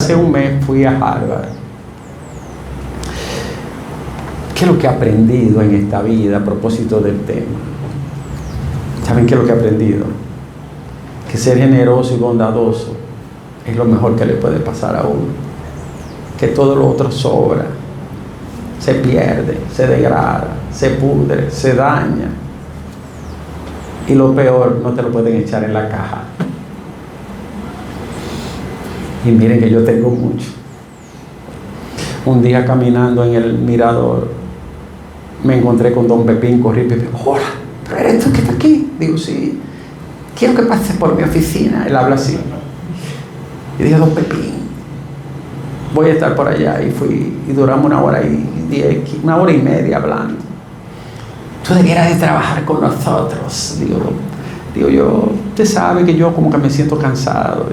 Hace un mes fui a Harvard. ¿Qué es lo que he aprendido en esta vida a propósito del tema? ¿Saben qué es lo que he aprendido? Que ser generoso y bondadoso es lo mejor que le puede pasar a uno. Que todo lo otro sobra, se pierde, se degrada, se pudre, se daña. Y lo peor, no te lo pueden echar en la caja. Y miren que yo tengo mucho. Un día caminando en el mirador, me encontré con don Pepín Corripio. Hola, ¿pero eres tú que está aquí? Digo, sí. Quiero que pases por mi oficina. Él habla así. Y dije, don Pepín, voy a estar por allá. Y fui, y duramos una hora y media hablando. Tú debieras de trabajar con nosotros. Digo yo, usted sabe que yo como que me siento cansado.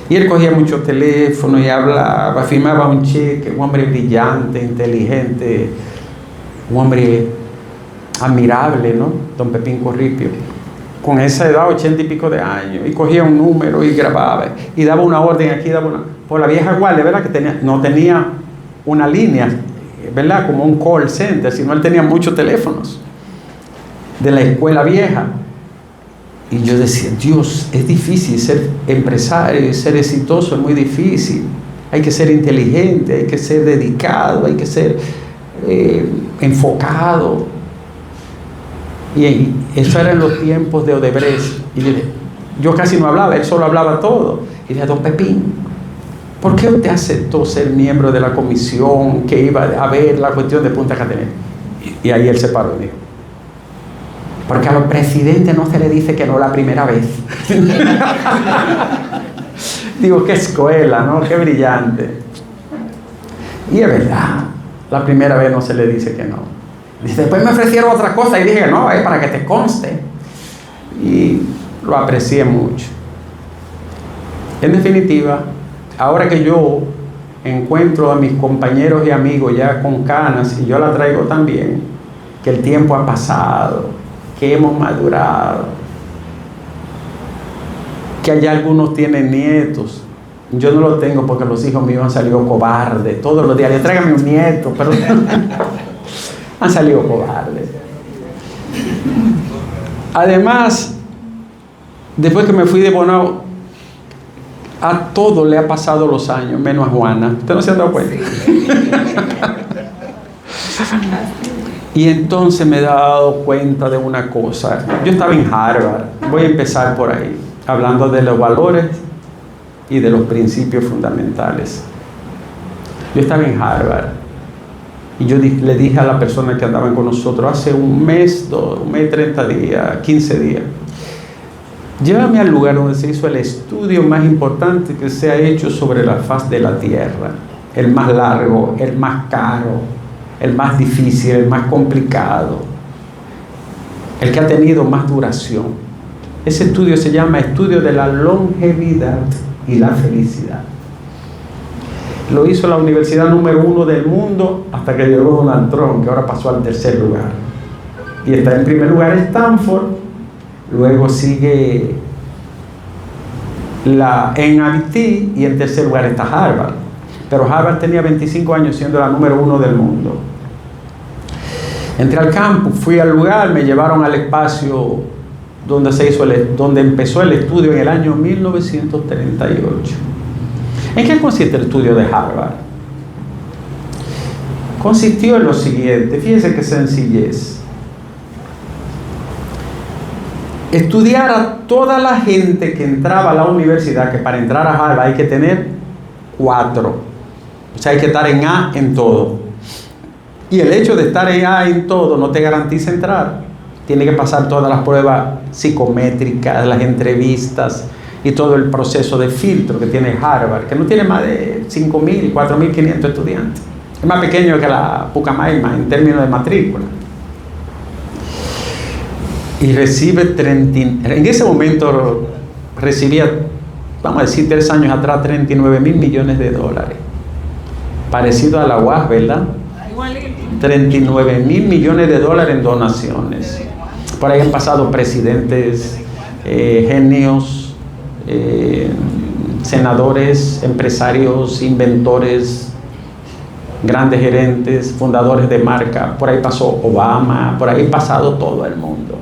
Y él cogía mucho teléfono y hablaba, firmaba un cheque, un hombre brillante, inteligente, un hombre admirable, ¿no? Don Pepín Corripio. Con esa edad, 80 y pico de años, y cogía un número y grababa, y daba una orden aquí, daba una... Por la vieja guardia, ¿verdad? Que no tenía una línea, ¿verdad? Como un call center, sino él tenía muchos teléfonos de la escuela vieja. Y yo decía, Dios, es difícil ser empresario y ser exitoso, es muy difícil. Hay que ser inteligente, hay que ser dedicado, hay que ser enfocado. Y eso era en los tiempos de Odebrecht. Y yo casi no hablaba, él solo hablaba todo. Y dije, don Pepín, ¿por qué usted aceptó ser miembro de la comisión que iba a ver la cuestión de Punta Catalina? Y ahí él se paró y dijo, porque a los presidentes no se le dice que no la primera vez. Digo, qué escuela, ¿no? Qué brillante. Y es verdad, la primera vez no se le dice que no. Dice, después me ofrecieron otra cosa y dije que no, para que te conste. Y lo aprecié mucho. En definitiva, ahora que yo encuentro a mis compañeros y amigos ya con canas, y yo la traigo también, que el tiempo ha pasado, que hemos madurado, que allá algunos tienen nietos. Yo no lo tengo porque los hijos míos han salido cobardes todos los días. Tráigame un nieto, pero han salido cobardes. Además, después que me fui de Bonao, a todo le ha pasado los años, menos a Juana. ¿Usted no se ha dado cuenta? Y entonces me he dado cuenta de una cosa. Yo estaba en Harvard, voy a empezar por ahí, hablando de los valores y de los principios fundamentales. Yo estaba en Harvard y yo le dije a la persona que andaban con nosotros hace un mes, 30 días, 15 días, llévame al lugar donde se hizo el estudio más importante que se ha hecho sobre la faz de la tierra, el más largo, el más caro, el más difícil, el más complicado, el que ha tenido más duración. Ese estudio se llama Estudio de la Longevidad y la Felicidad. Lo hizo la universidad número 1 del mundo hasta que llegó Donald Trump, que ahora pasó al tercer lugar. Y está en primer lugar Stanford, luego sigue la MIT y en tercer lugar está Harvard. Pero Harvard tenía 25 años siendo la número 1 del mundo. Entré al campus, fui al lugar, me llevaron al espacio donde empezó el estudio en el año 1938. ¿En qué consiste el estudio de Harvard? Consistió en lo siguiente, fíjense qué sencillez. Estudiar a toda la gente que entraba a la universidad, que para entrar a Harvard hay que tener 4. O sea, hay que estar en A en todo. Y el hecho de estar en A en todo no te garantiza entrar. Tiene que pasar todas las pruebas psicométricas, las entrevistas y todo el proceso de filtro que tiene Harvard, que no tiene más de 5.000, 4.500 estudiantes. Es más pequeño que la Pucamaima en términos de matrícula. Y recibe en ese momento recibía, vamos a decir, 3 años atrás, 39.000 millones de dólares. Parecido a la UAS, ¿verdad? 39.000 millones de dólares en donaciones. Por ahí han pasado presidentes, genios, senadores, empresarios, inventores, grandes gerentes, fundadores de marca. Por ahí pasó Obama, por ahí ha pasado todo el mundo.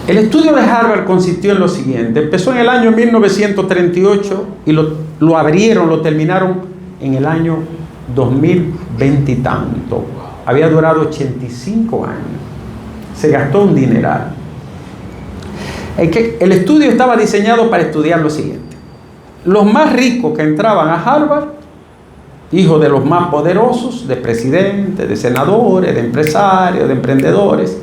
El estudio de Harvard consistió en lo siguiente. Empezó en el año 1938 y lo abrieron, lo terminaron en el año 2020 y tanto. Había durado 85 años. Se gastó un dineral. El estudio estaba diseñado para estudiar lo siguiente. Los más ricos que entraban a Harvard, hijos de los más poderosos, de presidentes, de senadores, de empresarios, de emprendedores,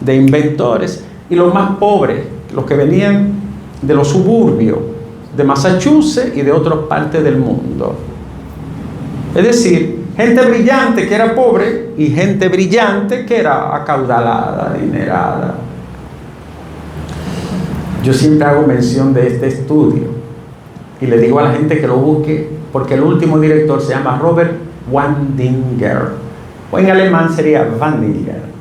de inventores, y los más pobres, los que venían de los suburbios de Massachusetts y de otras partes del mundo. Es decir, gente brillante que era pobre y gente brillante que era acaudalada, adinerada. Yo siempre hago mención de este estudio y le digo a la gente que lo busque, porque el último director se llama Robert Wandinger, o en alemán sería Wandinger.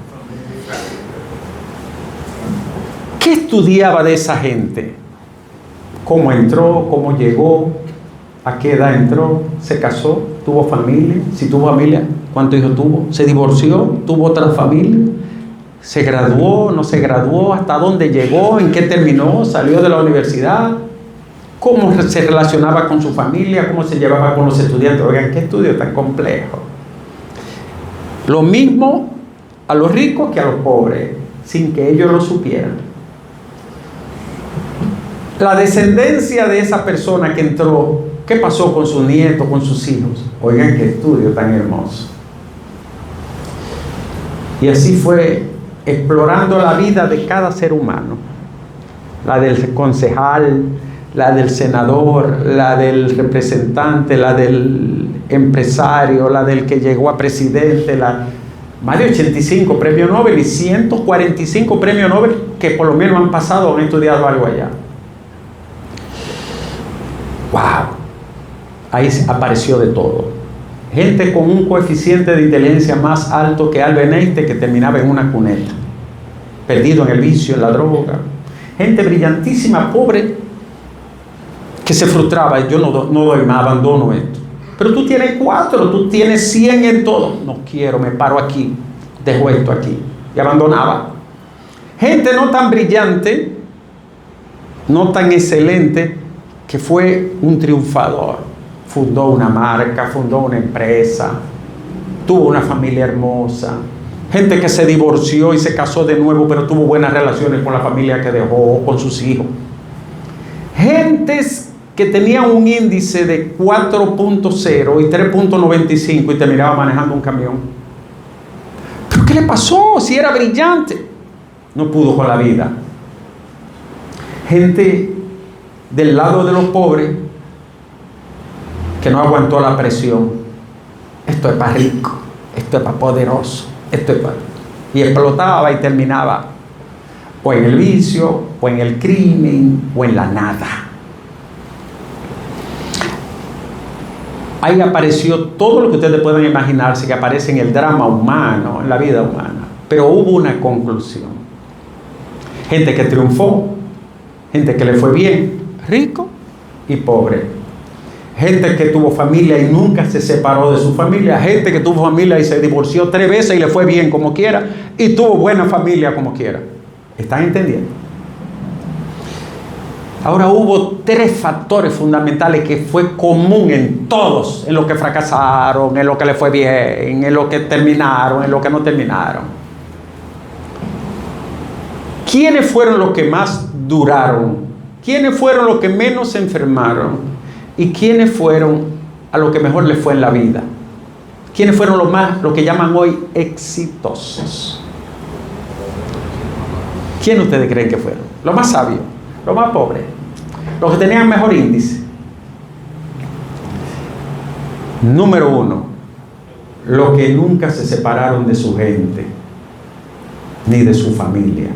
¿Qué estudiaba de esa gente? ¿Cómo entró? ¿Cómo llegó? ¿A qué edad entró? ¿Se casó? ¿Tuvo familia? Si tuvo familia, ¿cuántos hijos tuvo? ¿Se divorció? ¿Tuvo otra familia? ¿Se graduó? ¿No se graduó? ¿Hasta dónde llegó? ¿En qué terminó? ¿Salió de la universidad? ¿Cómo se relacionaba con su familia? ¿Cómo se llevaba con los estudiantes? Oigan, qué estudio tan complejo. Lo mismo a los ricos que a los pobres, sin que ellos lo supieran. La descendencia de esa persona que entró, ¿qué pasó con sus nietos, con sus hijos? Oigan, qué estudio tan hermoso. Y así fue explorando la vida de cada ser humano. La del concejal, la del senador, la del representante, la del empresario, la del que llegó a presidente, más de 85 premios Nobel y 145 premios Nobel que por lo menos han pasado o han estudiado algo allá. ¡Wow! Ahí apareció de todo. Gente con un coeficiente de inteligencia más alto que Albert Einstein, que terminaba en una cuneta, perdido en el vicio, en la droga. Gente brillantísima, pobre, que se frustraba. Yo no doy más, abandono esto. Pero tú tienes 4, tú tienes 100 en todo. No quiero, me paro aquí, dejo esto aquí. Y abandonaba. Gente no tan brillante, no tan excelente, que fue un triunfador. Fundó una marca, fundó una empresa, tuvo una familia hermosa. Gente que se divorció y se casó de nuevo, pero tuvo buenas relaciones con la familia que dejó, con sus hijos. Gentes que tenían un índice de 4.0 y 3.95 y terminaba manejando un camión. ¿Pero qué le pasó? Si era brillante. No pudo con la vida. Gente del lado de los pobres que no aguantó la presión. Esto es para rico, esto es para poderoso, esto es para... Y explotaba y terminaba o en el vicio, o en el crimen, o en la nada. Ahí apareció todo lo que ustedes puedan imaginarse que aparece en el drama humano, en la vida humana. Pero hubo una conclusión. Gente que triunfó, gente que le fue bien, rico y pobre. Gente que tuvo familia y nunca se separó de su familia. Gente que tuvo familia y se divorció 3 veces y le fue bien como quiera. Y tuvo buena familia como quiera. ¿Están entendiendo? Ahora hubo 3 factores fundamentales que fue común en todos. En los que fracasaron, en lo que le fue bien, en lo que terminaron, en lo que no terminaron. ¿Quiénes fueron los que más duraron? ¿Quiénes fueron los que menos se enfermaron? ¿Y quiénes fueron a los que mejor les fue en la vida? ¿Quiénes fueron los que llaman hoy exitosos? ¿Quién ustedes creen que fueron? Los más sabios, los más pobres, los que tenían mejor índice. Número 1, los que nunca se separaron de su gente, ni de su familia.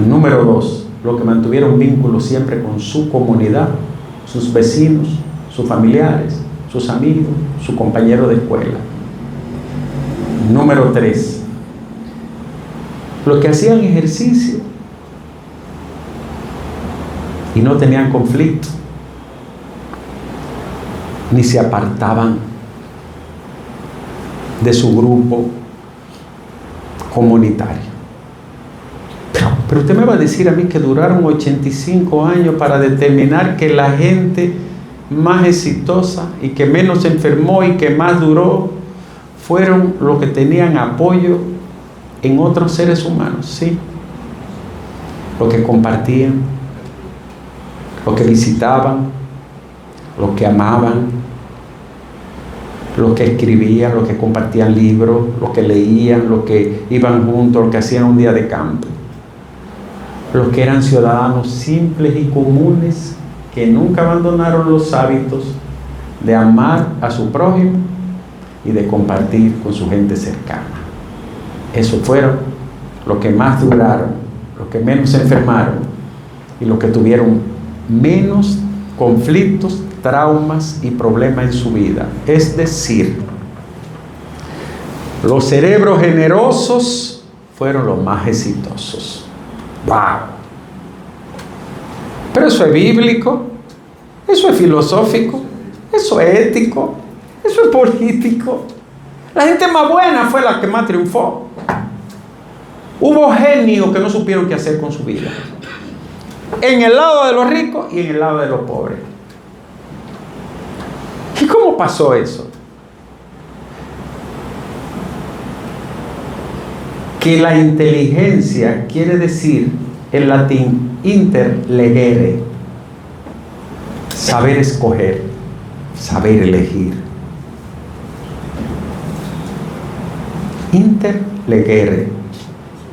Número 2, los que mantuvieron vínculos siempre con su comunidad, sus vecinos, sus familiares, sus amigos, su compañero de escuela. Número 3, los que hacían ejercicio y no tenían conflicto, ni se apartaban de su grupo comunitario. Pero usted me va a decir a mí que duraron 85 años para determinar que la gente más exitosa y que menos se enfermó y que más duró fueron los que tenían apoyo en otros seres humanos. Sí, los que compartían, los que visitaban, los que amaban, los que escribían, los que compartían libros, los que leían, los que iban juntos, los que hacían un día de campo, los que eran ciudadanos simples y comunes que nunca abandonaron los hábitos de amar a su prójimo y de compartir con su gente cercana. Esos fueron los que más duraron, los que menos se enfermaron y los que tuvieron menos conflictos, traumas y problemas en su vida. Es decir, los cerebros generosos fueron los más exitosos. ¡Wow! Pero eso es bíblico, eso es filosófico, eso es ético, eso es político. La gente más buena fue la que más triunfó. Hubo genios que no supieron qué hacer con su vida, en el lado de los ricos y en el lado de los pobres. ¿Y cómo pasó eso? Que la inteligencia quiere decir en latín interlegere, saber escoger, saber elegir. Interlegere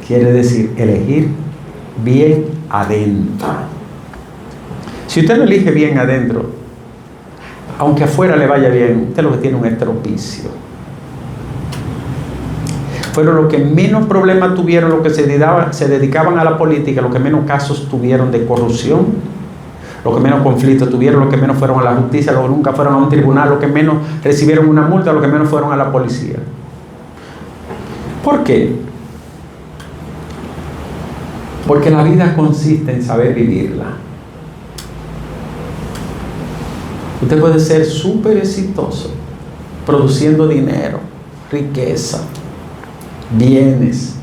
quiere decir elegir bien adentro. Si usted no elige bien adentro, aunque afuera le vaya bien, usted lo que tiene es un estropicio. Fueron los que menos problemas tuvieron, los que se dedicaban a la política, los que menos casos tuvieron de corrupción, los que menos conflictos tuvieron, los que menos fueron a la justicia, los que nunca fueron a un tribunal, los que menos recibieron una multa, los que menos fueron a la policía. ¿Por qué? Porque la vida consiste en saber vivirla. Usted puede ser súper exitoso, produciendo dinero, riqueza, bienes,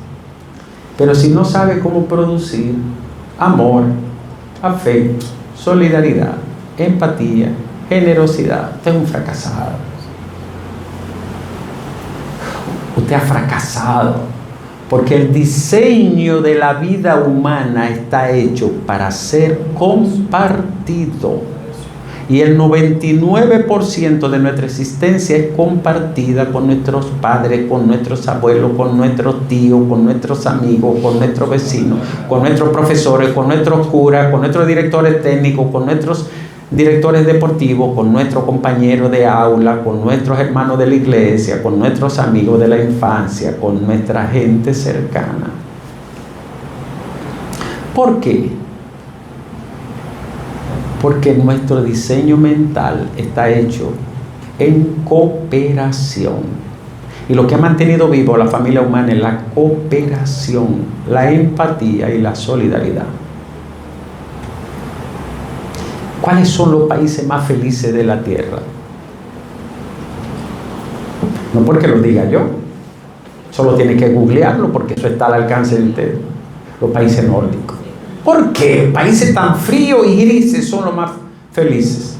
pero si no sabe cómo producir amor, afecto, solidaridad, empatía, generosidad, usted es un fracasado. Usted ha fracasado, porque el diseño de la vida humana está hecho para ser compartido. Y el 99% de nuestra existencia es compartida con nuestros padres, con nuestros abuelos, con nuestros tíos, con nuestros amigos, con nuestros vecinos, con nuestros profesores, con nuestros curas, con nuestros directores técnicos, con nuestros directores deportivos, con nuestros compañeros de aula, con nuestros hermanos de la iglesia, con nuestros amigos de la infancia, con nuestra gente cercana. ¿Por qué? Porque nuestro diseño mental está hecho en cooperación. Y lo que ha mantenido vivo la familia humana es la cooperación, la empatía y la solidaridad. ¿Cuáles son los países más felices de la tierra? No porque lo diga yo, solo tiene que googlearlo porque eso está al alcance de usted. Los países nórdicos. ¿Por qué países tan fríos y grises son los más felices?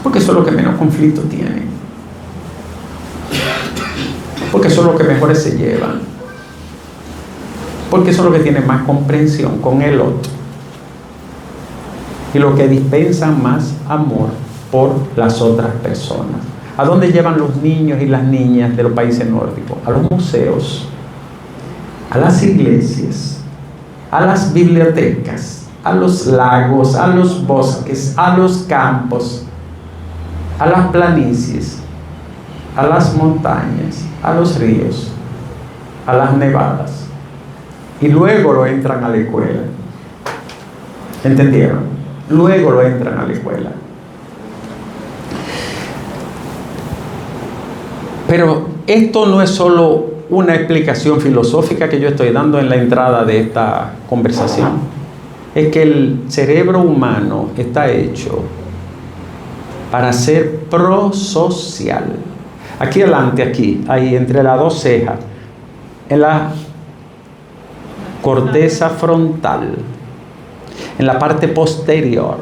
Porque son los que menos conflicto tienen. Porque son los que mejores se llevan. Porque son los que tienen más comprensión con el otro. Y los que dispensan más amor por las otras personas. ¿A dónde llevan los niños y las niñas de los países nórdicos? A los museos, a las iglesias, a las bibliotecas, a los lagos, a los bosques, a los campos, a las planicies, a las montañas, a los ríos, a las nevadas. Y luego lo entran a la escuela. ¿Entendieron? Luego lo entran a la escuela. Pero esto no es solo una explicación filosófica que yo estoy dando en la entrada de esta conversación. es que el cerebro humano está hecho para ser prosocial. Aquí adelante, aquí, ahí entre las dos cejas, en la corteza frontal, en la parte posterior,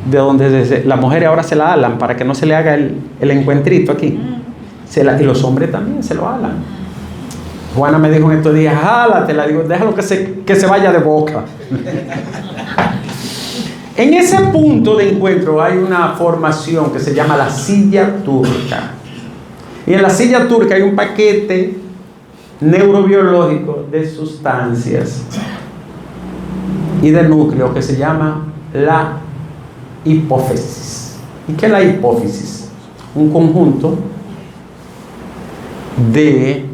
de donde las mujeres ahora se la alan para que no se le haga el encuentrito aquí. Y los hombres también se lo alan. Juana me dijo en estos días, jálatela, digo, déjalo que se vaya de boca. En ese punto de encuentro hay una formación que se llama la silla turca. Y en la silla turca hay un paquete neurobiológico de sustancias y de núcleo que se llama la hipófisis. ¿Y qué es la hipófisis? Un conjunto de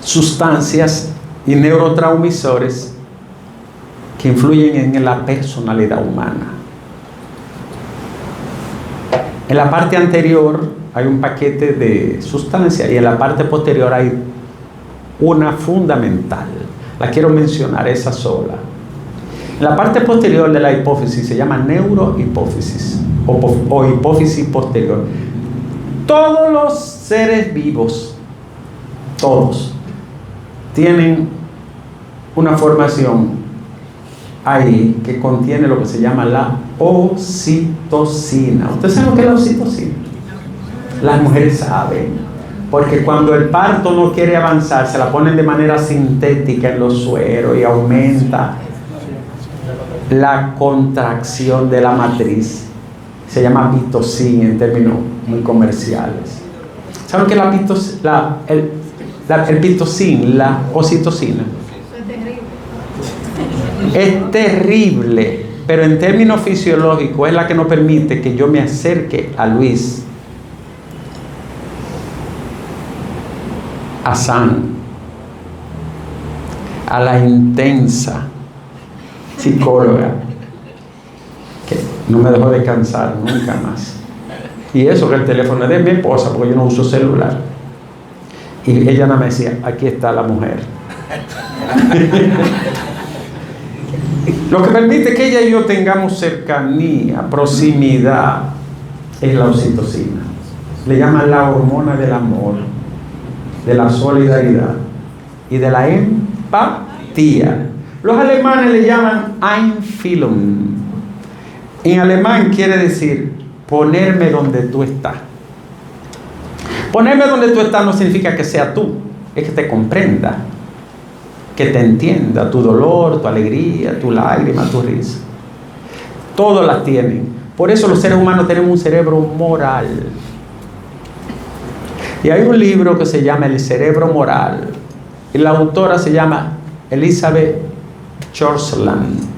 sustancias y neurotransmisores que influyen en la personalidad humana. En la parte anterior hay un paquete de sustancias y en la parte posterior hay una fundamental. La quiero mencionar, esa sola. En la parte posterior de la hipófisis se llama neurohipófisis o hipófisis posterior. Todos los seres vivos, todos, tienen una formación ahí que contiene lo que se llama la oxitocina. ¿Ustedes saben lo que es la oxitocina? Las mujeres saben. Porque cuando el parto no quiere avanzar, se la ponen de manera sintética en los sueros y aumenta la contracción de la matriz. Se llama pitocina en términos muy comerciales. ¿Saben qué es el pitocin, la oxitocina? Es terrible, pero en términos fisiológicos es la que nos permite que yo me acerque a Luis, a San, a la intensa psicóloga que no me dejó descansar nunca más. Y eso que el teléfono es de mi esposa, porque yo no uso celular. Y ella no me decía, aquí está la mujer. Lo que permite que ella y yo tengamos cercanía, proximidad, es la oxitocina. Le llaman la hormona del amor, de la solidaridad y de la empatía. Los alemanes le llaman Einfühlung. En alemán quiere decir ponerme donde tú estás. Ponerme donde tú estás no significa que sea tú, es que te comprenda, que te entienda tu dolor, tu alegría, tu lágrima, tu risa. Todos las tienen. Por eso los seres humanos tenemos un cerebro moral. Y hay un libro que se llama El cerebro moral. Y la autora se llama Elizabeth Schwarzland.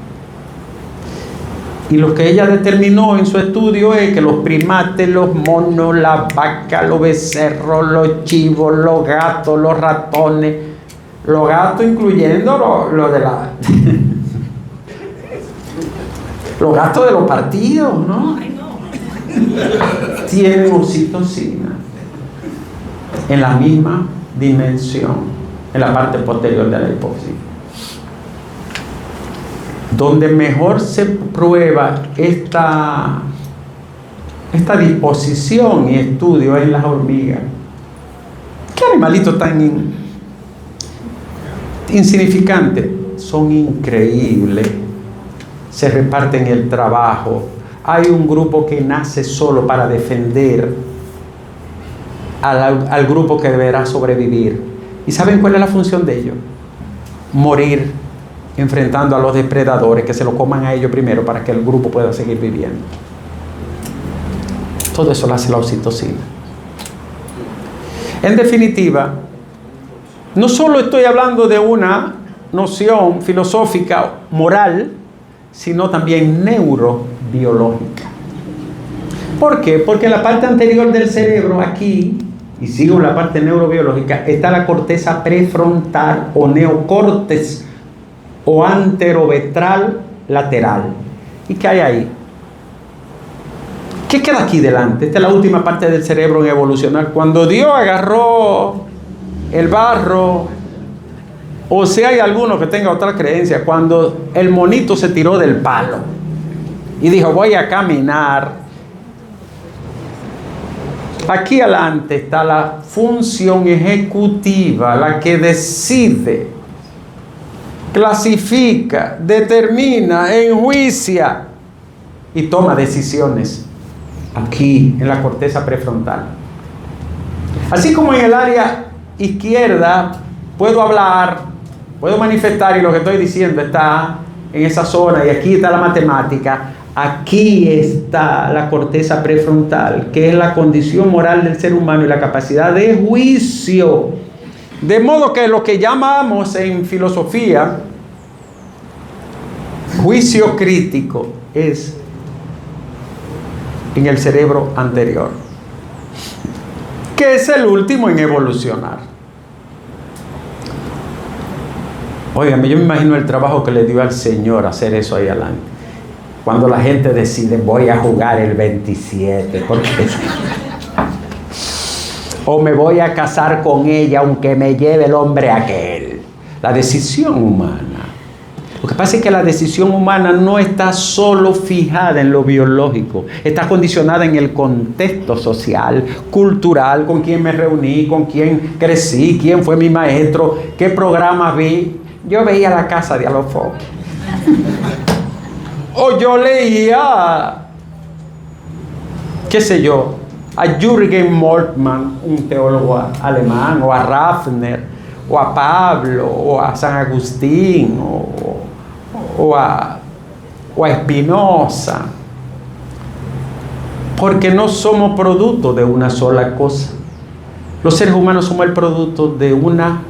Y lo que ella determinó en su estudio es que los primates, los monos, las vacas, los becerros, los chivos, los gatos, los ratones, los gatos incluyendo lo de la... los gatos de los partidos, ¿no? Tienen oxitocina en la misma dimensión, en la parte posterior de la hipófisis. Donde mejor se prueba esta disposición y estudio es en las hormigas. ¿Qué animalitos tan insignificantes? Son increíbles. Se reparten el trabajo. Hay un grupo que nace solo para defender al grupo que deberá sobrevivir. ¿Y saben cuál es la función de ellos? Morir enfrentando a los depredadores, que se lo coman a ellos primero para que el grupo pueda seguir viviendo. Todo eso lo hace la oxitocina. En definitiva, no solo estoy hablando de una noción filosófica, moral, sino también neurobiológica. ¿Por qué? Porque en la parte anterior del cerebro, aquí, y sigo en la parte neurobiológica, está la corteza prefrontal o neocórtex o anteroventral lateral. ¿Y qué hay ahí? ¿Qué queda aquí delante? Esta es la última parte del cerebro en evolucionar. Cuando Dios agarró el barro O si hay alguno que tenga otra creencia, cuando el monito se tiró del palo y dijo, voy a caminar, aquí adelante está la función ejecutiva, la que decide, clasifica, determina, enjuicia y toma decisiones aquí en la corteza prefrontal. Así como en el área izquierda puedo hablar, puedo manifestar, y lo que estoy diciendo está en esa zona, y aquí está la matemática, aquí está la corteza prefrontal, que es la condición moral del ser humano y la capacidad de juicio. De modo que lo que llamamos en filosofía juicio crítico es en el cerebro anterior, que es el último en evolucionar. Oigan, yo me imagino el trabajo que le dio al Señor hacer eso ahí adelante. Cuando la gente decide, voy a jugar el 27, porque o me voy a casar con ella aunque me lleve el hombre aquel. La decisión humana. Lo que pasa es que la decisión humana no está solo fijada en lo biológico, está condicionada en el contexto social, cultural, con quién me reuní, con quién crecí, quién fue mi maestro, qué programas vi. Yo veía La Casa de Alofoque. O yo leía, qué sé yo, a Jürgen Moltmann, un teólogo alemán, o a Rafner, o a Pablo, o a San Agustín, o a Spinoza. Porque no somos producto de una sola cosa. Los seres humanos somos el producto de una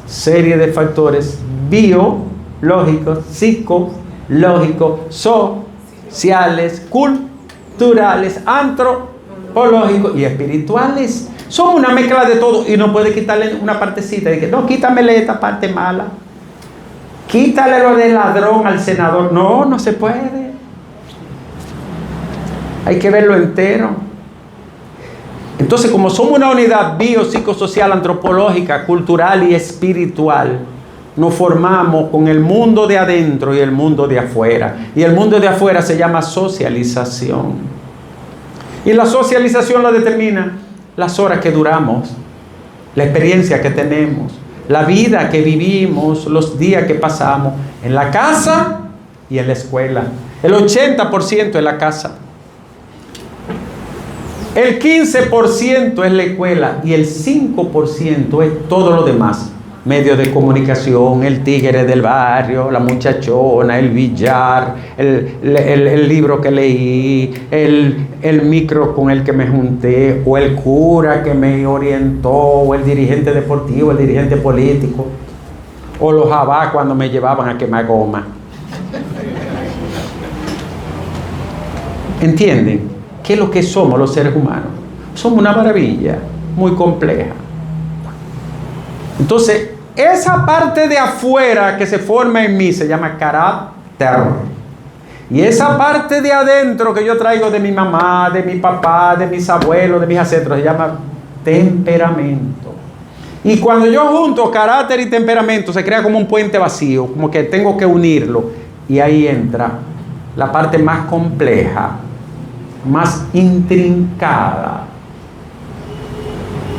serie de factores biológicos, psicológicos, sociales, culturales, antropológicos y espirituales. Somos una mezcla de todo y no puede quitarle una partecita. De que, no, quítamele esta parte mala. Quítale lo de ladrón al senador. No, no se puede. Hay que verlo entero. Entonces, como somos una unidad biopsicosocial, antropológica, cultural y espiritual, nos formamos con el mundo de adentro y el mundo de afuera. Y el mundo de afuera se llama socialización. Y la socialización la determina las horas que duramos, la experiencia que tenemos, la vida que vivimos, los días que pasamos en la casa y en la escuela. El 80% es la casa. El 15% es la escuela y el 5% es todo lo demás. Medios de comunicación, el tigre del barrio, la muchachona, el billar, el libro que leí, el micro con el que me junté, o el cura que me orientó, o el dirigente deportivo, el dirigente político, o los jabá cuando me llevaban a quemar goma. ¿Entienden? ¿Qué es lo que somos los seres humanos? Somos una maravilla muy compleja. Entonces, esa parte de afuera que se forma en mí se llama carácter. Y esa parte de adentro que yo traigo de mi mamá, de mi papá, de mis abuelos, de mis ancestros, se llama temperamento. Y cuando yo junto carácter y temperamento, se crea como un puente vacío, como que tengo que unirlo. Y ahí entra la parte más compleja, más intrincada,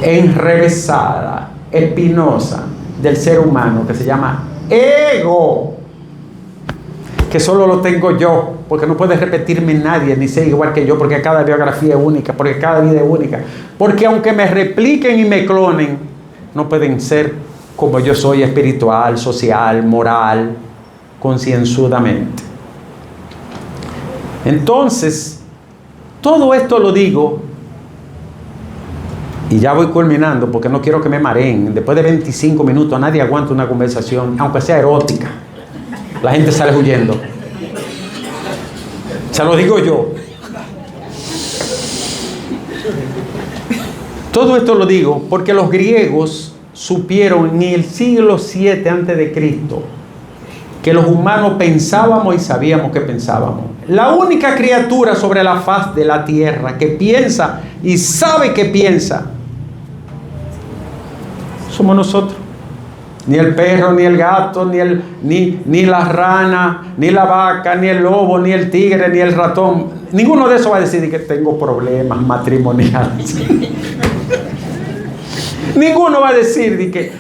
enrevesada, espinosa del ser humano, que se llama ego, que solo lo tengo yo, porque no puede repetirme nadie, ni ser igual que yo, porque cada biografía es única, porque cada vida es única, porque aunque me repliquen y me clonen, no pueden ser como yo soy, espiritual, social, moral, concienzudamente. Entonces, todo esto lo digo, y ya voy culminando porque no quiero que me mareen. Después de 25 minutos nadie aguanta una conversación, aunque sea erótica. La gente sale huyendo. Se lo digo yo. Todo esto lo digo porque los griegos supieron en el siglo 7 a.C. que los humanos pensábamos y sabíamos que pensábamos. La única criatura sobre la faz de la tierra que piensa y sabe que piensa somos nosotros. Ni el perro, ni el gato, ni la rana, ni la vaca, ni el lobo, ni el tigre, ni el ratón. Ninguno de esos va a decir que tengo problemas matrimoniales. Ninguno va a decir que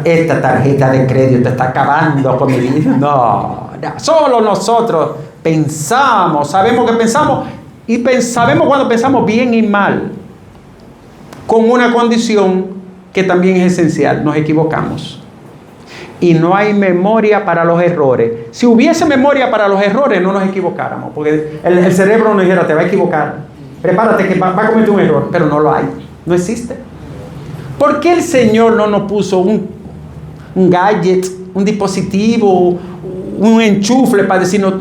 esta tarjeta de crédito está acabando con mi vida. No, solo nosotros pensamos, sabemos que pensamos y sabemos cuando pensamos bien y mal, con una condición que también es esencial: nos equivocamos. Y no hay memoria para los errores. Si hubiese memoria para los errores, no nos equivocáramos, porque el cerebro nos dijera, te va a equivocar, prepárate que va a cometer un error, pero no lo hay, no existe. ¿Por qué el Señor no nos puso un gadget, un dispositivo, un enchufle para decirnos,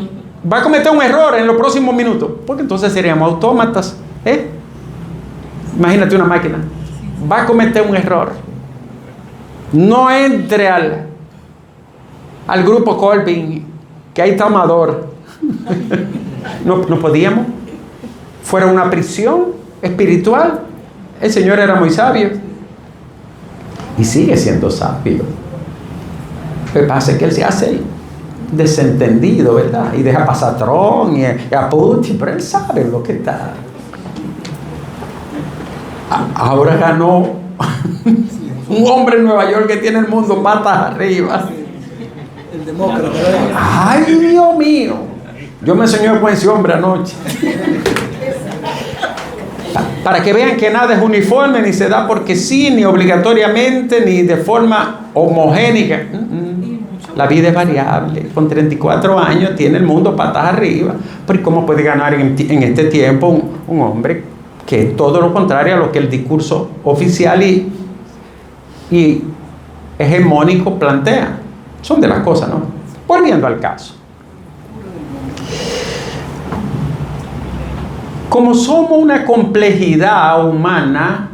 va a cometer un error en los próximos minutos? Porque entonces seríamos autómatas, ¿eh? Imagínate una máquina, va a cometer un error, no entre al grupo Colvin, que ahí está Amador. No podíamos. Fuera una prisión espiritual. El Señor era muy sabio y sigue siendo sabio. Lo que pasa es que Él se hace desentendido, ¿verdad? Y deja pasar a Tron y a Putin, pero Él sabe lo que está. Ahora ganó un hombre en Nueva York que tiene el mundo patas arriba. El demócrata. Ay, Dios mío. Yo me soñé con ese hombre anoche. Para que vean que nada es uniforme, ni se da porque sí, ni obligatoriamente, ni de forma homogénea. La vida es variable. Con 34 años tiene el mundo patas arriba. Pero ¿cómo puede ganar en este tiempo un hombre que es todo lo contrario a lo que el discurso oficial y hegemónico plantea? Son de las cosas, ¿no? Volviendo al caso. Como somos una complejidad humana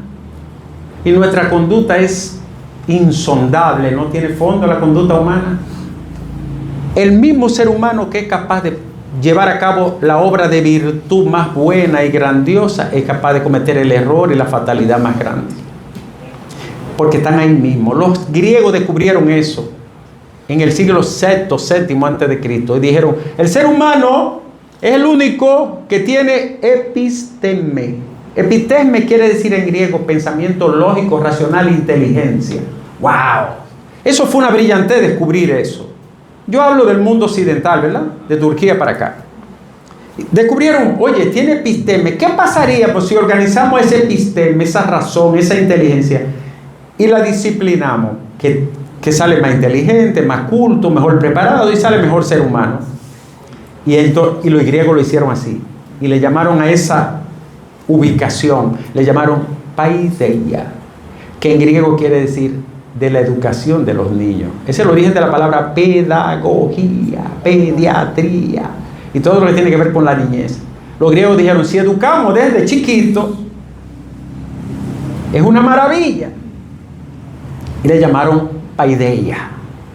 y nuestra conducta es insondable, no tiene fondo la conducta humana, el mismo ser humano que es capaz de llevar a cabo la obra de virtud más buena y grandiosa es capaz de cometer el error y la fatalidad más grande. Porque están ahí mismo. Los griegos descubrieron eso en el siglo VI, VII antes de Cristo, y dijeron, el ser humano es el único que tiene episteme. Episteme quiere decir en griego pensamiento lógico, racional e inteligencia. ¡Wow! Eso fue una brillantez descubrir eso. Yo hablo del mundo occidental, ¿verdad? De Turquía para acá. Descubrieron, oye, tiene episteme. ¿Qué pasaría pues, si organizamos ese episteme, esa razón, esa inteligencia y la disciplinamos? Que sale más inteligente, más culto, mejor preparado y sale mejor ser humano. Y los griegos lo hicieron así. Y le llamaron a esa ubicación, le llamaron paideia, que en griego quiere decir de la educación de los niños. Ese es el origen de la palabra pedagogía, pediatría y todo lo que tiene que ver con la niñez. Los griegos dijeron, si educamos desde chiquito, es una maravilla. Y le llamaron paideia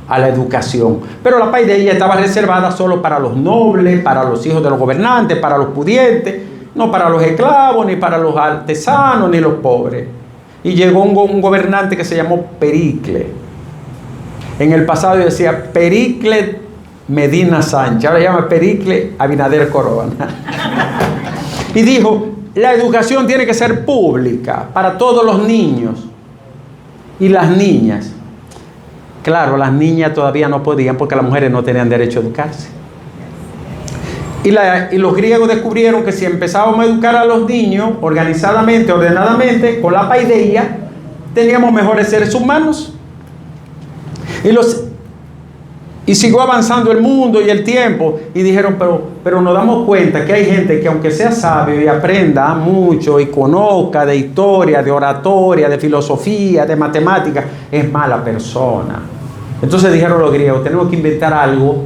a la educación. Pero la paideia estaba reservada solo para los nobles, para los hijos de los gobernantes, para los pudientes, no para los esclavos, ni para los artesanos, ni los pobres. Y llegó un gobernante que se llamó Pericles. En el pasado decía Pericles Medina Sánchez, ahora se llama Pericles Abinader Corona. Y dijo, la educación tiene que ser pública para todos los niños y las niñas. Claro, las niñas todavía no podían porque las mujeres no tenían derecho a educarse. Y los griegos descubrieron que si empezábamos a educar a los niños organizadamente, ordenadamente, con la paideia, teníamos mejores seres humanos. Y siguió avanzando el mundo y el tiempo. Y dijeron, pero nos damos cuenta que hay gente que aunque sea sabio y aprenda mucho y conozca de historia, de oratoria, de filosofía, de matemáticas, es mala persona. Entonces dijeron los griegos, tenemos que inventar algo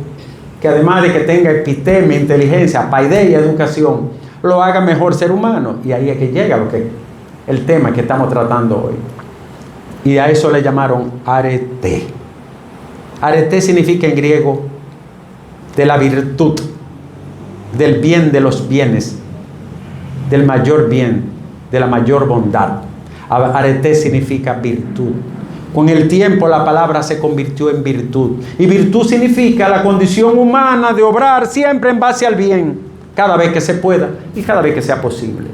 que además de que tenga episteme, inteligencia, paideia, educación, lo haga mejor ser humano. Y ahí es que llega el tema que estamos tratando hoy. Y a eso le llamaron arete. Arete significa en griego de la virtud, del bien de los bienes, del mayor bien, de la mayor bondad. Arete significa virtud. Con el tiempo la palabra se convirtió en virtud. Y virtud significa la condición humana de obrar siempre en base al bien, cada vez que se pueda y cada vez que sea posible.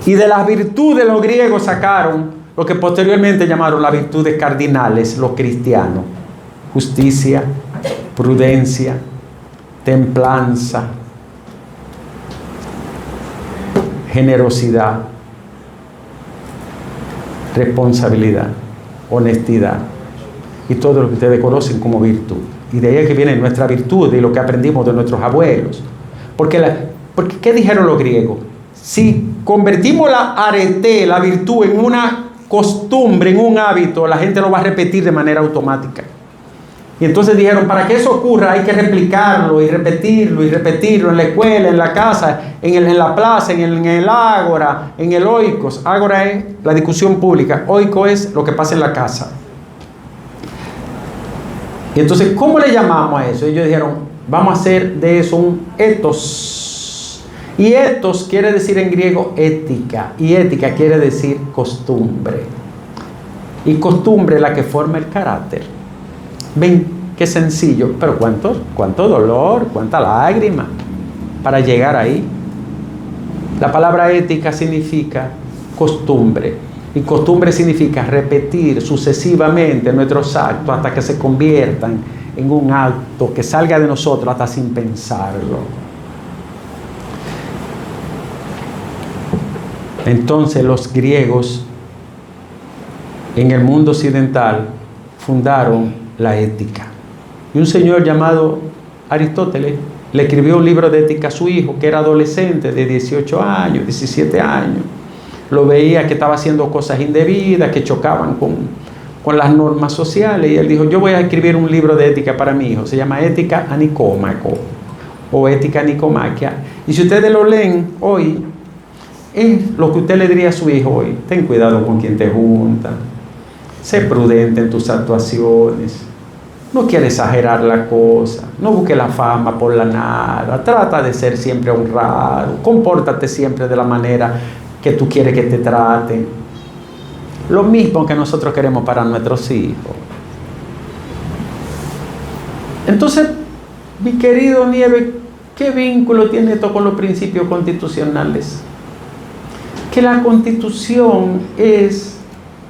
Y de las virtudes los griegos sacaron lo que posteriormente llamaron las virtudes cardinales, los cristianos: justicia, prudencia, templanza, generosidad, responsabilidad, honestidad y todo lo que ustedes conocen como virtud. Y de ahí es que viene nuestra virtud y lo que aprendimos de nuestros abuelos. Porque ¿qué dijeron los griegos? Si convertimos la arete, la virtud, en una costumbre, en un hábito, la gente lo va a repetir de manera automática. Y entonces dijeron, para que eso ocurra hay que replicarlo y repetirlo y repetirlo en la escuela, en la casa, en la plaza, en el ágora, en el oikos. Ágora es la discusión pública, oiko es lo que pasa en la casa. Y entonces, ¿cómo le llamamos a eso? Ellos dijeron, vamos a hacer de eso un ethos. Y ethos quiere decir en griego ética, y ética quiere decir costumbre. Y costumbre es la que forma el carácter. Ven, qué sencillo, pero cuánto dolor, cuánta lágrima para llegar ahí. La palabra ética significa costumbre, y costumbre significa repetir sucesivamente nuestros actos hasta que se conviertan en un acto que salga de nosotros hasta sin pensarlo. Entonces los griegos en el mundo occidental fundaron la ética. Y un señor llamado Aristóteles le escribió un libro de ética a su hijo, que era adolescente de 18 años, 17 años. Lo veía que estaba haciendo cosas indebidas, que chocaban con las normas sociales. Y él dijo, yo voy a escribir un libro de ética para mi hijo. Se llama Ética a Nicómaco o Ética a Nicomaquia. Y si ustedes lo leen hoy, es lo que usted le diría a su hijo hoy. Ten cuidado con quien te junta. Sé prudente en tus actuaciones. No quiere exagerar la cosa. No busque la fama por la nada. Trata de ser siempre honrado. Compórtate siempre de la manera que tú quieres que te traten. Lo mismo que nosotros queremos para nuestros hijos. Entonces, mi querido Nieves, ¿qué vínculo tiene esto con los principios constitucionales? Que la Constitución es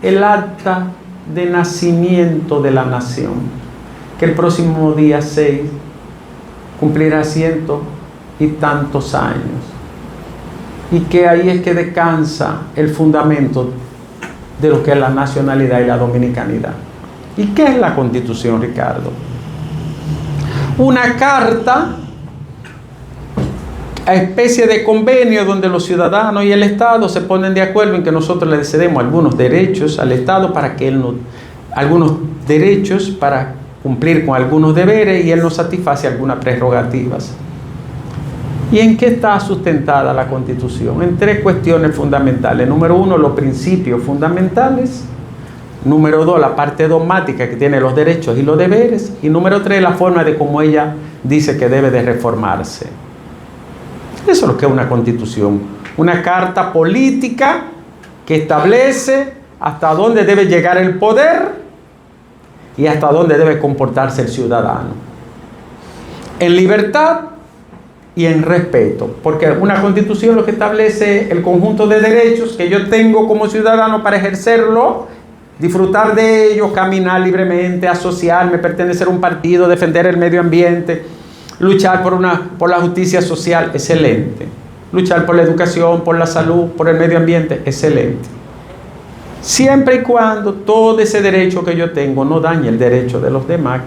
el acta de nacimiento de la nación, que el próximo día 6 cumplirá 100 y tantos años, y que ahí es que descansa el fundamento de lo que es la nacionalidad y la dominicanidad. ¿Y qué es la Constitución, Ricardo? Una carta, a especie de convenio donde los ciudadanos y el Estado se ponen de acuerdo en que nosotros le cedemos algunos derechos al Estado para que él algunos derechos para cumplir con algunos deberes, y él nos satisface algunas prerrogativas. ¿Y en qué está sustentada la Constitución? En 3 cuestiones fundamentales. Número 1, los principios fundamentales. Número 2, la parte dogmática que tiene los derechos y los deberes. Y número 3, la forma de cómo ella dice que debe de reformarse. Eso es lo que es una Constitución. Una carta política que establece hasta dónde debe llegar el poder y hasta dónde debe comportarse el ciudadano. En libertad y en respeto. Porque una Constitución lo que establece el conjunto de derechos que yo tengo como ciudadano para ejercerlo, disfrutar de ellos, caminar libremente, asociarme, pertenecer a un partido, defender el medio ambiente, luchar por la justicia social, excelente. Luchar por la educación, por la salud, por el medio ambiente, excelente. Siempre y cuando todo ese derecho que yo tengo no dañe el derecho de los demás,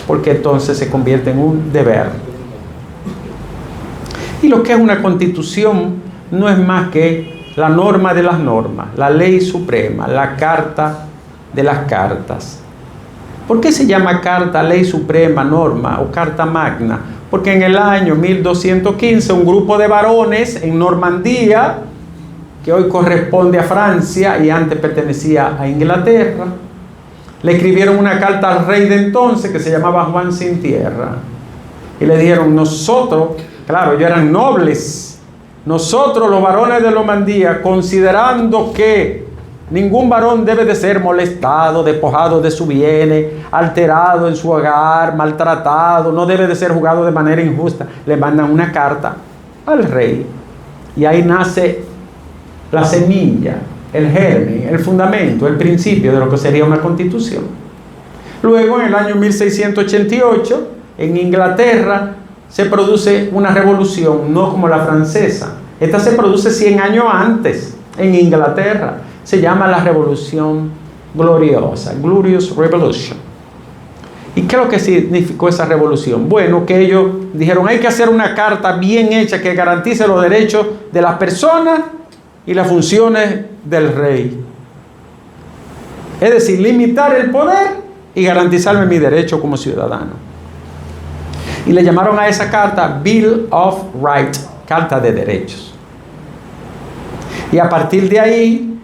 porque entonces se convierte en un deber. Y lo que es una Constitución no es más que la norma de las normas, la ley suprema, la carta de las cartas. ¿Por qué se llama carta, ley suprema, norma o carta magna? Porque en el año 1215 un grupo de varones en Normandía, que hoy corresponde a Francia y antes pertenecía a Inglaterra, le escribieron una carta al rey de entonces que se llamaba Juan Sin Tierra, y le dijeron: nosotros, claro, ellos eran nobles, nosotros los varones de Normandía, considerando que Ningún varón debe de ser molestado, despojado de su bienes, alterado en su hogar, maltratado, no debe de ser juzgado de manera injusta. Le mandan una carta al rey y ahí nace la semilla, el germen, el fundamento, el principio de lo que sería una constitución. Luego, en el año 1688, en Inglaterra se produce una revolución, no como la francesa. Esta se produce 100 años antes, en Inglaterra. Se llama la Revolución Gloriosa, Glorious Revolution. ¿Y qué es lo que significó esa revolución? Bueno, que ellos dijeron, hay que hacer una carta bien hecha que garantice los derechos de las personas y las funciones del rey. Es decir, limitar el poder y garantizarme mi derecho como ciudadano. Y le llamaron a esa carta Bill of Rights, Carta de Derechos. Y a partir de ahí,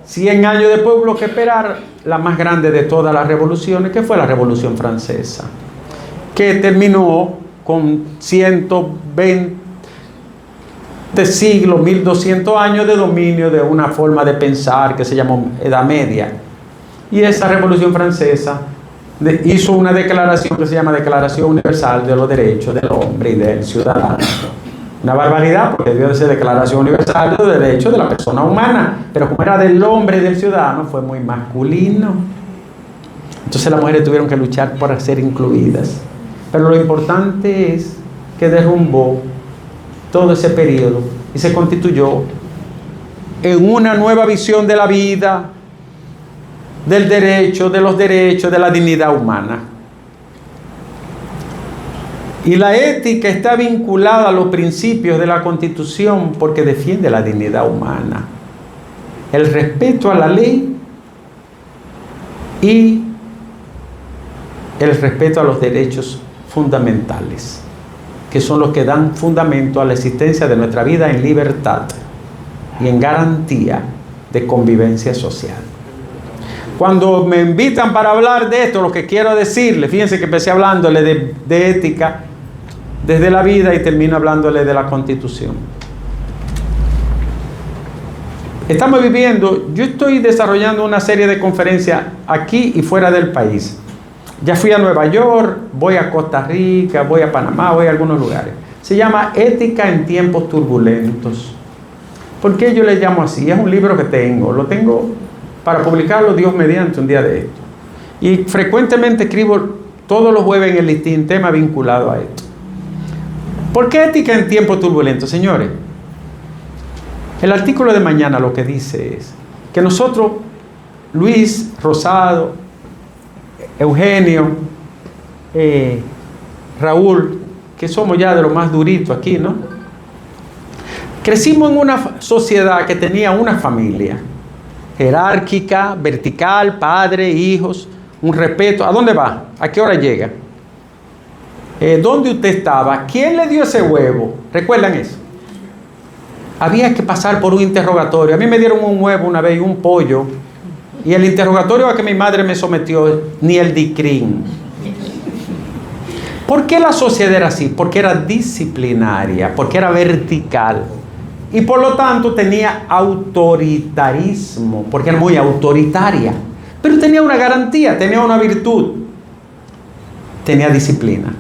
100 años después hubo que esperar la más grande de todas las revoluciones, que fue la Revolución Francesa, que terminó con 120 siglos, 1200 años de dominio de una forma de pensar que se llamó Edad Media. Y esa Revolución Francesa hizo una declaración que se llama Declaración Universal de los Derechos del Hombre y del Ciudadano. Una barbaridad, porque debió de ser Declaración Universal de los Derechos de la Persona Humana, pero como era del hombre y del ciudadano, fue muy masculino. Entonces las mujeres tuvieron que luchar por ser incluidas. Pero lo importante es que derrumbó todo ese periodo y se constituyó en una nueva visión de la vida, del derecho, de los derechos, de la dignidad humana. Y la ética está vinculada a los principios de la Constitución porque defiende la dignidad humana, el respeto a la ley y el respeto a los derechos fundamentales, que son los que dan fundamento a la existencia de nuestra vida en libertad y en garantía de convivencia social. Cuando me invitan para hablar de esto, lo que quiero decirle, fíjense que empecé hablándole de ética desde la vida y termino hablándole de la Constitución. Estamos viviendo, yo estoy desarrollando una serie de conferencias aquí y fuera del país. Ya fui a Nueva York, voy a Costa Rica, voy a Panamá, voy a algunos lugares. Se llama Ética en tiempos turbulentos. ¿Por qué yo le llamo así? Es un libro que lo tengo para publicarlo Dios mediante un día de esto. Y frecuentemente escribo todos los jueves en el listín tema vinculado a esto. ¿Por qué ética en tiempos turbulentos, señores? El artículo de mañana lo que dice es que nosotros, Luis, Rosado, Eugenio, Raúl, que somos ya de lo más durito aquí, ¿no? Crecimos en una sociedad que tenía una familia jerárquica, vertical, padre, hijos, un respeto. ¿A dónde va? ¿A qué hora llega? ¿Dónde usted estaba? ¿Quién le dio ese huevo? ¿Recuerdan eso? Había que pasar por un interrogatorio. A mí me dieron un huevo una vez y un pollo. Y el interrogatorio a que mi madre me sometió, ni el DICRIN. ¿Por qué la sociedad era así? Porque era disciplinaria, porque era vertical. Y por lo tanto tenía autoritarismo, porque era muy autoritaria. Pero tenía una garantía, tenía una virtud. Tenía disciplina.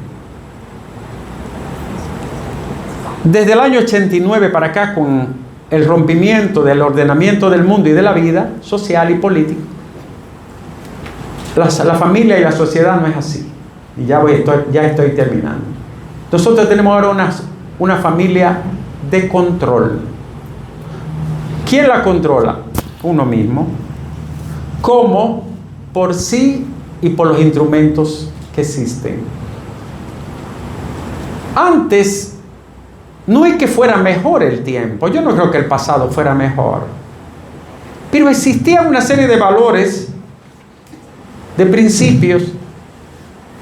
Desde el año 89 para acá, con el rompimiento del ordenamiento del mundo y de la vida social y política, la familia y la sociedad no es así. Y ya estoy terminando. Nosotros tenemos ahora una familia de control. ¿Quién la controla? Uno mismo. ¿Cómo? Por sí y por los instrumentos que existen. Antes, no es que fuera mejor el tiempo. Yo no creo que el pasado fuera mejor. Pero existía una serie de valores, de principios,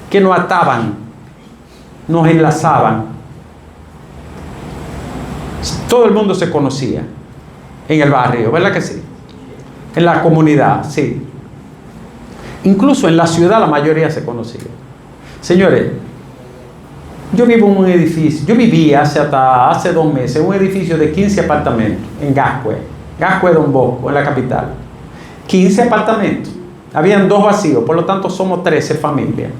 que nos ataban, nos enlazaban. Todo el mundo se conocía en el barrio, ¿verdad que sí? En la comunidad, sí. Incluso en la ciudad la mayoría se conocía. Señores, yo vivo en un edificio, yo vivía hace 2 meses en un edificio de 15 apartamentos en Gascue, Don Bosco, en la capital. 15 apartamentos. Habían 2 vacíos, por lo tanto somos 13 familias.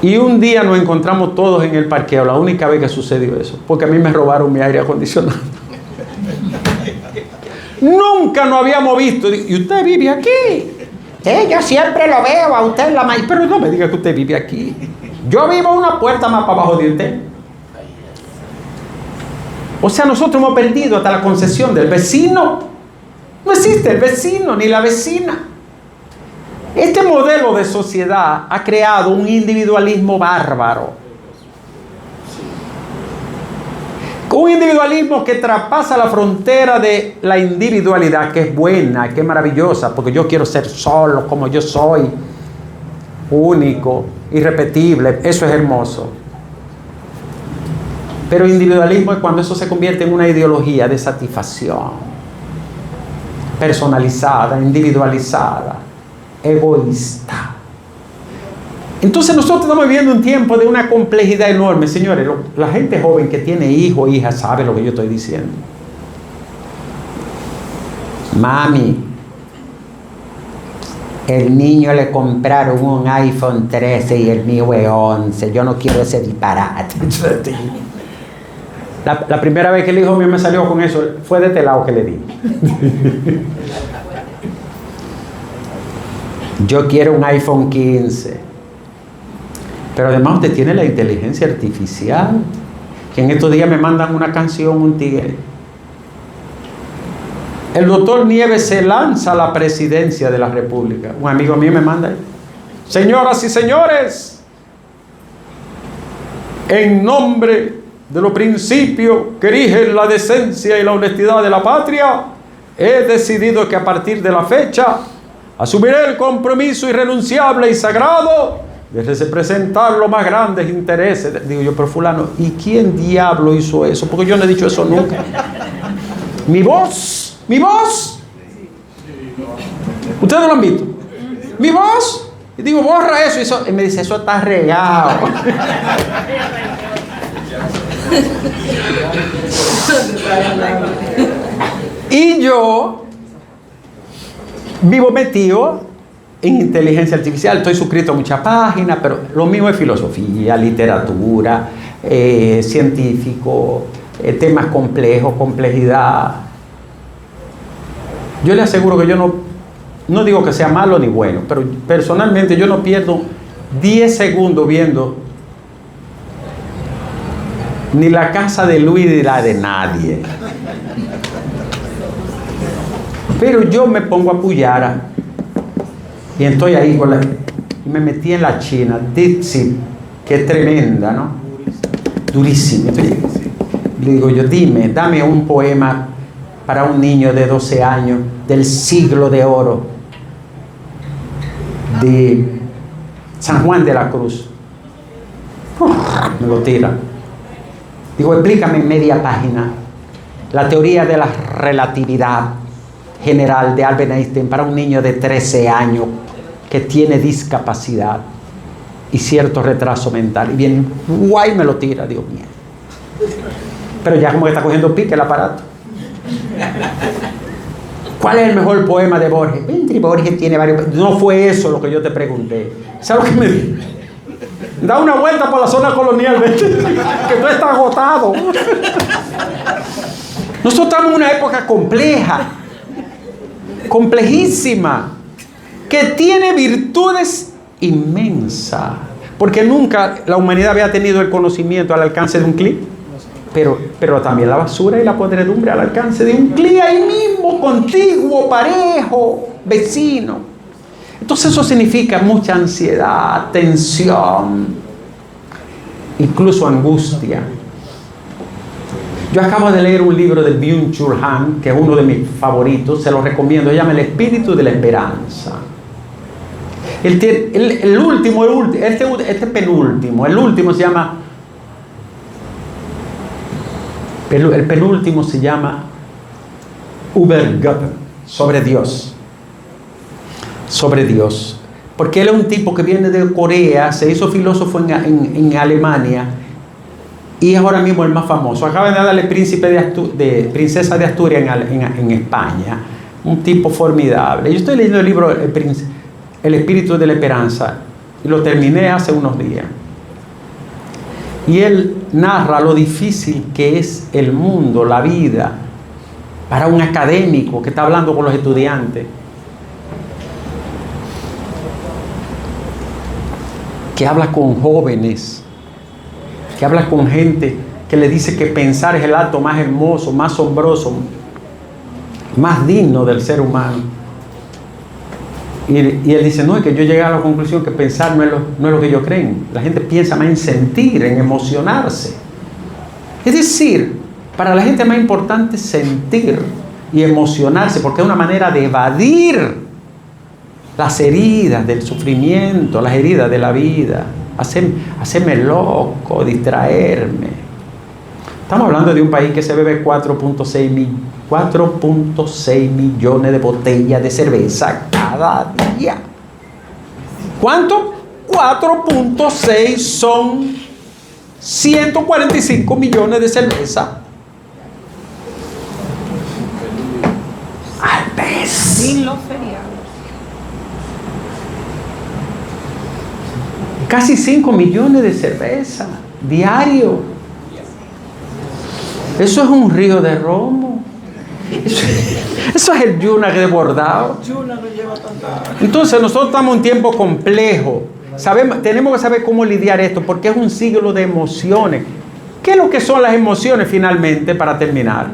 Y un día nos encontramos todos en el parqueo, la única vez que sucedió eso, porque a mí me robaron mi aire acondicionado. Nunca nos habíamos visto. ¿Y usted vive aquí? Yo siempre lo veo a usted en la mañana. Pero no me diga que usted vive aquí. Yo vivo una puerta más para abajo de usted. O sea, nosotros hemos perdido hasta la concesión del vecino. No existe el vecino ni la vecina. Este modelo de sociedad ha creado un individualismo bárbaro. Un individualismo que traspasa la frontera de la individualidad, que es buena, que es maravillosa, porque yo quiero ser solo como yo soy, único, irrepetible, eso es hermoso. Pero individualismo es cuando eso se convierte en una ideología de satisfacción, personalizada, individualizada, egoísta. Entonces nosotros estamos viviendo un tiempo de una complejidad enorme, señores. La gente joven que tiene hijo o hija sabe lo que yo estoy diciendo. Mami, el niño le compraron un iPhone 13 y el mío es 11. Yo no quiero ese disparate. La primera vez que el hijo mío me salió con eso fue de este lado que le di. Yo quiero un iPhone 15. Pero además usted tiene la inteligencia artificial, que en estos días me mandan una canción, un tigre. El doctor Nieves se lanza a la presidencia de la República. Un amigo mío me manda: señoras y señores, en nombre de los principios que rigen la decencia y la honestidad de la patria, he decidido que a partir de la fecha asumiré el compromiso irrenunciable y sagrado de representar los más grandes intereses. Digo yo, pero fulano, ¿y quién diablo hizo eso? Porque yo no he dicho eso nunca. Mi voz. Ustedes no lo han visto. Mi voz. Y digo, borra eso. Y me dice, eso está regado. Y yo vivo metido en inteligencia artificial. Estoy suscrito a muchas páginas, pero lo mío es filosofía, literatura, científico, temas complejos, complejidad. Yo le aseguro que yo no digo que sea malo ni bueno, pero personalmente yo no pierdo 10 segundos viendo ni la casa de Luis ni la de nadie. Pero yo me pongo a puyara y estoy ahí y me metí en la China, DeepSeek, que es tremenda, ¿no? Durísima. Le digo yo, dame un poema para un niño de 12 años del siglo de oro de San Juan de la Cruz. Me lo tira. Digo, explícame en media página la teoría de la relatividad general de Albert Einstein para un niño de 13 años que tiene discapacidad y cierto retraso mental. Y viene, guay, me lo tira. Digo, mierda. Pero ya como que está cogiendo pique el aparato. ¿Cuál es el mejor poema de Borges? Borges tiene varios. No fue eso lo que yo te pregunté. ¿Sabes lo que me dijo? Da una vuelta por la zona colonial, que tú estás agotado. Nosotros estamos en una época compleja, complejísima, que tiene virtudes inmensas, porque nunca la humanidad había tenido el conocimiento al alcance de un clic, pero también la basura y la podredumbre al alcance de un clic, ahí mismo, contiguo, parejo, vecino. Entonces eso significa mucha ansiedad, tensión, incluso angustia. Yo acabo de leer un libro de Byung-Chul Han, que es uno de mis favoritos, se lo recomiendo, se llama El espíritu de la esperanza. El último se llama, el penúltimo se llama Über Gott, sobre Dios. Sobre Dios, porque él es un tipo que viene de Corea, se hizo filósofo en Alemania y es ahora mismo el más famoso. Acaban de darle princesa de Asturias en España, un tipo formidable. Yo estoy leyendo el libro El Espíritu de la Esperanza y lo terminé hace unos días. Y él narra lo difícil que es el mundo, la vida, para un académico que está hablando con los estudiantes. Que habla con jóvenes, que habla con gente que le dice que pensar es el acto más hermoso, más asombroso, más digno del ser humano. Y él dice, no, es que yo llegué a la conclusión que pensar no es lo que ellos creen. La gente piensa más en sentir, en emocionarse. Es decir, para la gente es más importante sentir y emocionarse, porque es una manera de evadir las heridas del sufrimiento, las heridas de la vida, hacerme loco, distraerme. Estamos hablando de un país que se bebe 4.6 millones de botellas de cerveza cada día. ¿Cuánto? 4.6 son 145 millones de cerveza al mes. Sin los feriados. Casi 5 millones de cerveza diario. Eso es un río de romo. Eso es el yuna desbordado. Yuna no lleva tanta. Entonces nosotros estamos en un tiempo complejo. Tenemos que saber cómo lidiar esto, porque es un siglo de emociones. ¿Qué es lo que son las emociones finalmente, para terminar?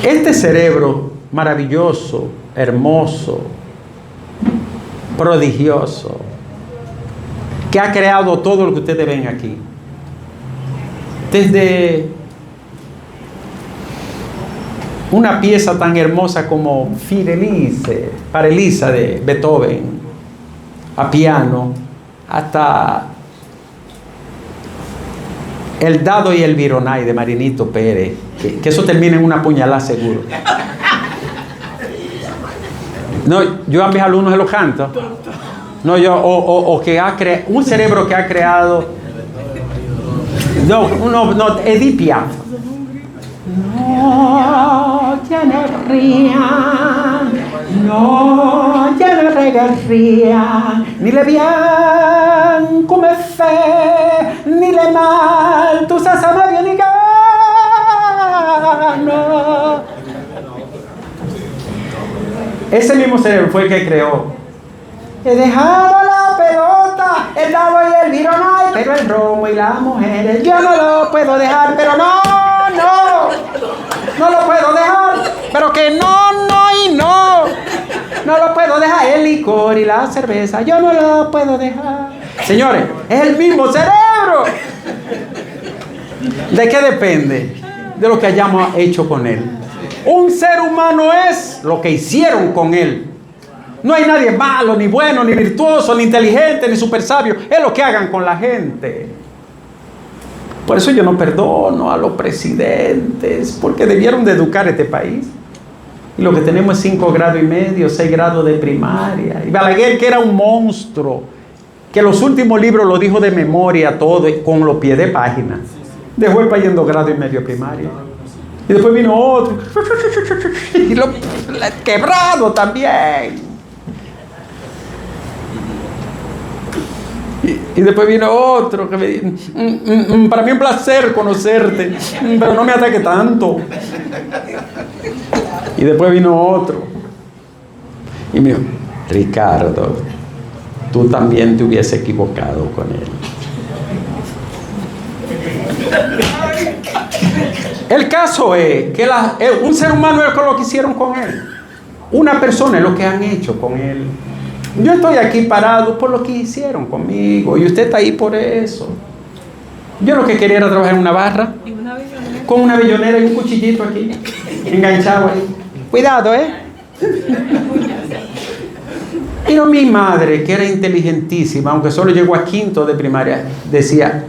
Este cerebro maravilloso, hermoso, prodigioso, que ha creado todo lo que ustedes ven aquí, desde una pieza tan hermosa como Fidelise, Paralisa de Beethoven, a piano, hasta el dado y el vironay de Marinito Pérez, que eso termina en una puñalada seguro. No, yo a mis alumnos se lo canto. No, o que un cerebro que ha creado. No, Edith Piaf. No, ya no rían, no, ya no regarrían, ni le bien come fe, ni le mal, tu sasama bien y gano. Ese mismo cerebro fue el que creó. He dejado la pelota, el dado y el vironay, pero el romo y las mujeres yo no lo puedo dejar, pero no lo puedo dejar, pero que no lo puedo dejar, el licor y la cerveza yo no lo puedo dejar. Señores, es el mismo cerebro. ¿De qué depende? De lo que hayamos hecho con él. Un ser humano es lo que hicieron con él. No hay nadie malo, ni bueno, ni virtuoso, ni inteligente, ni super sabio. Es lo que hagan con la gente. Por eso yo no perdono a los presidentes, porque debieron de educar este país. Y lo que tenemos es 5,5 grados, 6 grados de primaria. Y Balaguer, que era un monstruo, que los últimos libros lo dijo de memoria todo, con los pies de página. Dejó el país en 2,5 grados de primaria. Y después vino otro. Y lo quebrado también. Y después vino otro que me dijo, para mí es un placer conocerte, pero no me ataque tanto. Y después vino otro. Y me dijo, Ricardo, tú también te hubiese equivocado con él. El caso es que un ser humano es lo que hicieron con él. Una persona es lo que han hecho con él. Yo estoy aquí parado por lo que hicieron conmigo y usted está ahí por eso. Yo lo que quería era trabajar en una barra, con una billonera y un cuchillito aquí, enganchado ahí. Cuidado, Pero mi madre, que era inteligentísima, aunque solo llegó a 5º de primaria, decía,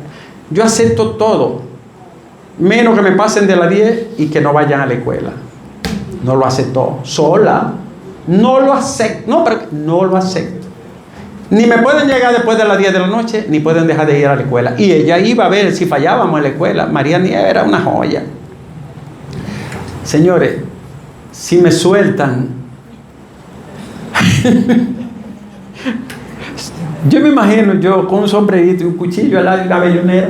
yo acepto todo, menos que me pasen de las 10 y que no vayan a la escuela. No lo aceptó, sola. No lo acepto, no lo acepto. Ni me pueden llegar después de las 10 de la noche, ni pueden dejar de ir a la escuela. Y ella iba a ver si fallábamos en la escuela. María Nieves era una joya. Señores, si me sueltan, yo me imagino yo con un sombrerito y un cuchillo al lado de una bellonera.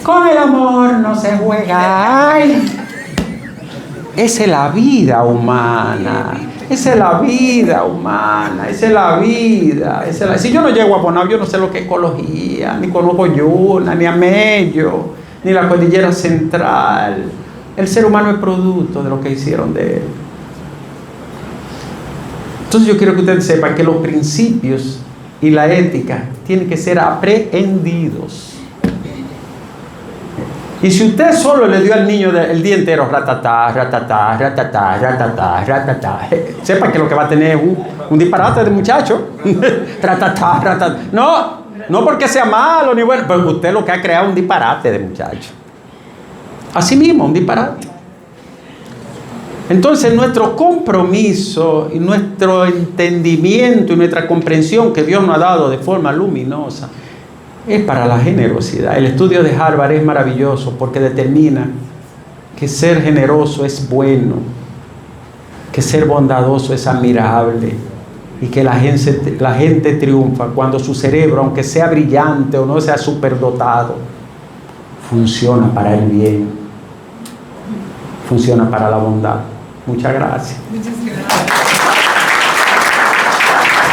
Con el amor no se juega. Ay. Esa es la vida humana. Esa es la vida humana. Esa es la vida. Si yo no llego a Bonao, yo no sé lo que es ecología, ni conozco Yuna, ni Amello, ni la cordillera central. El ser humano es producto de lo que hicieron de él. Entonces yo quiero que ustedes sepan que los principios y la ética tienen que ser aprehendidos. Y si usted solo le dio al niño el día entero ratatá, ratatá, ratatá, ratatá, ratatá, sepa que lo que va a tener es un disparate de muchacho. Ratatá, ratatá. No porque sea malo ni bueno, pero usted lo que ha creado es un disparate de muchacho. Así mismo, un disparate. Entonces nuestro compromiso y nuestro entendimiento y nuestra comprensión que Dios nos ha dado de forma luminosa es para la generosidad. El estudio de Harvard es maravilloso porque determina que ser generoso es bueno, que ser bondadoso es admirable y que la gente triunfa cuando su cerebro, aunque sea brillante o no sea superdotado, funciona para el bien, funciona para la bondad. Muchas gracias. Muchas gracias.